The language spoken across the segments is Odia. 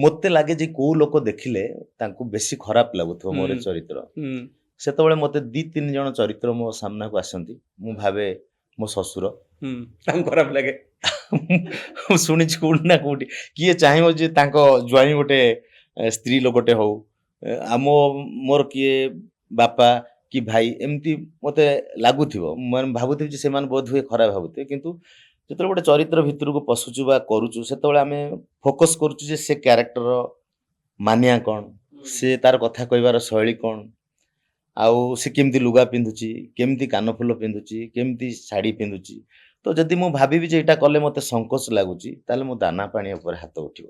ମତେ ଲାଗେ ଯେ କୋଉ ଲୋକ ଦେଖିଲେ ତାଙ୍କୁ ବେଶୀ ଖରାପ ଲାଗୁଥିବ ମୋର ଏ ଚରିତ୍ର ସେତେବେଳେ ମତେ 2-3 ଜଣ ଚରିତ୍ର ମୋ ସାମ୍ନାକୁ ଆସନ୍ତି ମୁଁ ଭାବେ ମୋ ଶ୍ୱଶୁର ତାଙ୍କୁ ଖରାପ ଲାଗେ ମୁଁ ଶୁଣିଛି କୋଉଠି ନା କୋଉଠି କିଏ ଚାହିଁବ ଯେ ତାଙ୍କ ଜ୍ୱାଇଁ ଗୋଟେ ସ୍ତ୍ରୀ ଲୋକଟେ ହଉ ଆମ ମୋର କିଏ ବାପା କି ଭାଇ ଏମିତି ମତେ ଲାଗୁଥିବ ମାନେ ଭାବୁଥିବି ଯେ ସେମାନେ ବୋଧ ହୁଏ ଖରାପ ଭାବୁଥିବେ କିନ୍ତୁ ଯେତେବେଳେ ଗୋଟେ ଚରିତ୍ର ଭିତରକୁ ପଶୁଛୁ ବା କରୁଛୁ ସେତେବେଳେ ଆମେ ଫୋକସ୍ କରୁଛୁ ଯେ ସେ କ୍ୟାରେକ୍ଟର ମାନିଆ କ'ଣ ସେ ତାର କଥା କହିବାର ଶୈଳୀ କ'ଣ ଆଉ ସେ କେମିତି ଲୁଗା ପିନ୍ଧୁଛି କେମିତି କାନଫୁଲ ପିନ୍ଧୁଛି କେମିତି ଶାଢ଼ୀ ପିନ୍ଧୁଛି ତ ଯଦି ମୁଁ ଭାବିବି ଯେ ଏଇଟା କଲେ ମତେ ସଂକୋଚ ଲାଗୁଛି ତାହେଲେ ମୋ ଦାନା ପାଣି ଉପରେ ହାତ ଉଠିବ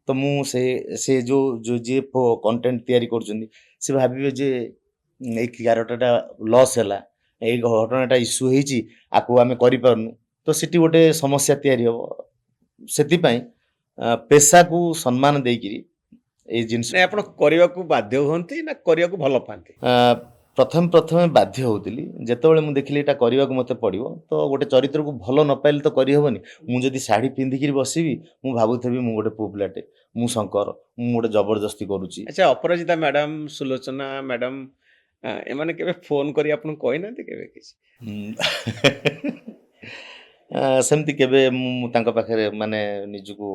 ତ ମୁଁ ସେ ଯୋଉ ଯିଏ କଣ୍ଟେଣ୍ଟ ତିଆରି କରୁଛନ୍ତି ସେ ଭାବିବେ ଯେ ଏଇ କ୍ୟାରେକ୍ଟରଟା ଲସ୍ ହେଲା ଏଇ ଘଟଣାଟା ଇସ୍ୟୁ ହେଇଛି ଆକୁ ଆମେ କରିପାରୁନୁ ତ ସେଠି ଗୋଟେ ସମସ୍ୟା ତିଆରି ହବ ସେଥିପାଇଁ ପେଶାକୁ ସମ୍ମାନ ଦେଇକିରି ଏଇ ଜିନିଷ ଆପଣ କରିବାକୁ ବାଧ୍ୟ ହୁଅନ୍ତି ନା କରିବାକୁ ଭଲ ପାଆନ୍ତି ପ୍ରଥମେ ବାଧ୍ୟ ହଉଥିଲି ଯେତେବେଳେ ମୁଁ ଦେଖିଲି ଏଇଟା କରିବାକୁ ମତେ ପଡିବ ତ ଗୋଟେ ଚରିତ୍ରକୁ ଭଲ ନ ପାଇଲେ ତ କରିହବନି ମୁଁ ଯଦି ଶାଢ଼ୀ ପିନ୍ଧିକିରି ବସିବି ମୁଁ ଭାବୁଥିବି ମୁଁ ଗୋଟେ ପୁଅ ପିଲାଟେ ମୁଁ ଶଙ୍କର ମୁଁ ଗୋଟେ ଜବରଦସ୍ତି କରୁଛି ଆଚ୍ଛା ଅପରାଜିତା ମ୍ୟାଡାମ ସୁଲୋଚନା ମ୍ୟାଡାମ ଏମାନେ କେବେ ଫୋନ କରି ଆପଣଙ୍କୁ କହିନାହାନ୍ତି କେବେ କିଛି ସେମିତି କେବେ ମୁଁ ତାଙ୍କ ପାଖରେ ମାନେ ନିଜକୁ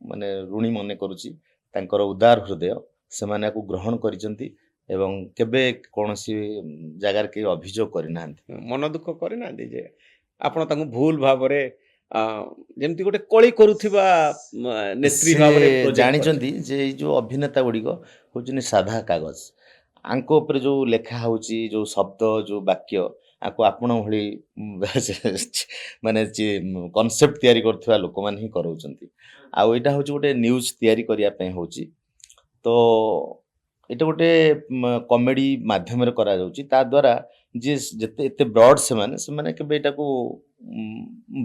ମାନେ ଋଣୀ ମନେ କରୁଛି ତାଙ୍କର ଉଦାର ହୃଦୟ ସେମାନେ ଆକୁ ଗ୍ରହଣ କରିଛନ୍ତି ଏବଂ କେବେ କୌଣସି ଜାଗାରେ କେହି ଅଭିଯୋଗ କରିନାହାନ୍ତି ମନ ଦୁଃଖ କରିନାହାନ୍ତି ଯେ ଆପଣ ତାଙ୍କୁ ଭୁଲ ଭାବରେ ଯେମିତି ଗୋଟେ କଳି କରୁଥିବା ନେତ୍ରୀ ଭାବରେ ଜାଣିଛନ୍ତି ଯେ ଏଇ ଯୋଉ ଅଭିନେତା ଗୁଡିକ ହଉଛନ୍ତି ସାଧା କାଗଜ ଆଙ୍କ ଉପରେ ଯୋଉ ଲେଖା ହଉଛି ଯୋଉ ଶବ୍ଦ ଯୋଉ ବାକ୍ୟ ଆକୁ ଆପଣ ଭଳି ମାନେ କନସେପ୍ଟ ତିଆରି କରୁଥିବା ଲୋକମାନେ ହିଁ କରାଉଛନ୍ତି ଆଉ ଏଇଟା ହଉଛି ଗୋଟେ ନ୍ୟୁଜ ତିଆରି କରିବା ପାଇଁ ହଉଛି ତ ଏଇଟା ଗୋଟେ କମେଡି ମାଧ୍ୟମରେ କରାଯାଉଛି ତା ଦ୍ୱାରା ଯିଏ ଯେତେ ଏତେ ବ୍ରଡ ସେମାନେ କେବେ ଏଇଟାକୁ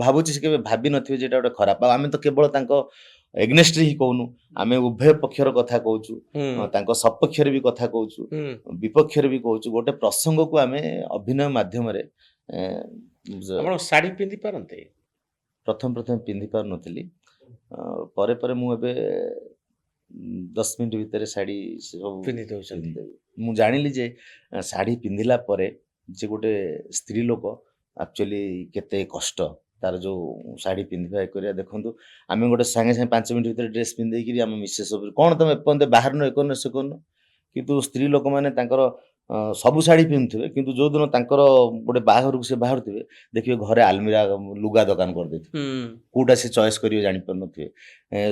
ଭାବୁଛି ସେ କେବେ ଭାବି ନଥିବେ ଯେ ଏଇଟା ଗୋଟେ ଖରାପ ଆଉ ଆମେ ତ କେବଳ ତାଙ୍କ ଏଗନେଷ୍ଟରେ ହିଁ କହୁନୁ ଆମେ ଉଭୟ ପକ୍ଷର କଥା କହୁଛୁ ତାଙ୍କ ସପକ୍ଷରେ ବି କଥା କହୁଛୁ ବିପକ୍ଷରେ ବି କହୁଛୁ ଗୋଟେ ପ୍ରସଙ୍ଗକୁ ଆମେ ଅଭିନୟ ମାଧ୍ୟମରେ ଆପଣ ଶାଢ଼ୀ ପିନ୍ଧି ପାରନ୍ତି ପ୍ରଥମେ ପିନ୍ଧି ପାରୁନଥିଲି ପରେ ପରେ ମୁଁ ଏବେ 10 ମିନିଟ୍ ଭିତରେ ଶାଢ଼ୀ ସବୁ ପିନ୍ଧି ଦେଉଛନ୍ତି ମୁଁ ଜାଣିଲି ଯେ ଶାଢ଼ୀ ପିନ୍ଧିଲା ପରେ ଯେ ଗୋଟେ ସ୍ତ୍ରୀ ଲୋକ ଆକ୍ଚୁଆଲି କେତେ କଷ୍ଟ ତାର ଯୋଉ ଶାଢ଼ୀ ପିନ୍ଧିବା କରିବା ଦେଖନ୍ତୁ ଆମେ ଗୋଟେ ସାଙ୍ଗେ 5 ମିନିଟ୍ ଭିତରେ ଡ୍ରେସ୍ ପିନ୍ଧେଇକିରି ଆମ ମିସେସ୍ ଉପରେ କ'ଣ ତମେ ଏପର୍ଯ୍ୟନ୍ତ ବାହାରନ ଏ କରୁନ ସେ କରୁନ କିନ୍ତୁ ସ୍ତ୍ରୀ ଲୋକମାନେ ତାଙ୍କର ସବୁ ଶାଢ଼ୀ ପିନ୍ଧୁଥିବେ କିନ୍ତୁ ଯୋଉଦିନ ତାଙ୍କର ଗୋଟେ ବାହାଘରକୁ ସେ ବାହାରୁଥିବେ ଦେଖିବେ ଘରେ ଆଲମିରା ଲୁଗା ଦୋକାନ କରିଦେଇଥିବେ କୋଉଟା ସେ ଚଏସ୍ କରିବେ ଜାଣିପାରୁନଥିବେ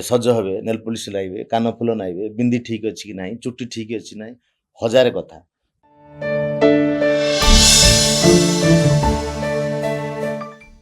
ସଜ ହେବେ ନେଲ୍ ପଲିସ୍ ଲାଇବେ କାନଫୁଲ ନାଇବେ ବିନ୍ଦି ଠିକ୍ ଅଛି କି ନାହିଁ ଚୁଟି ଠିକ୍ ଅଛି ନାହିଁ ହଜାରେ କଥା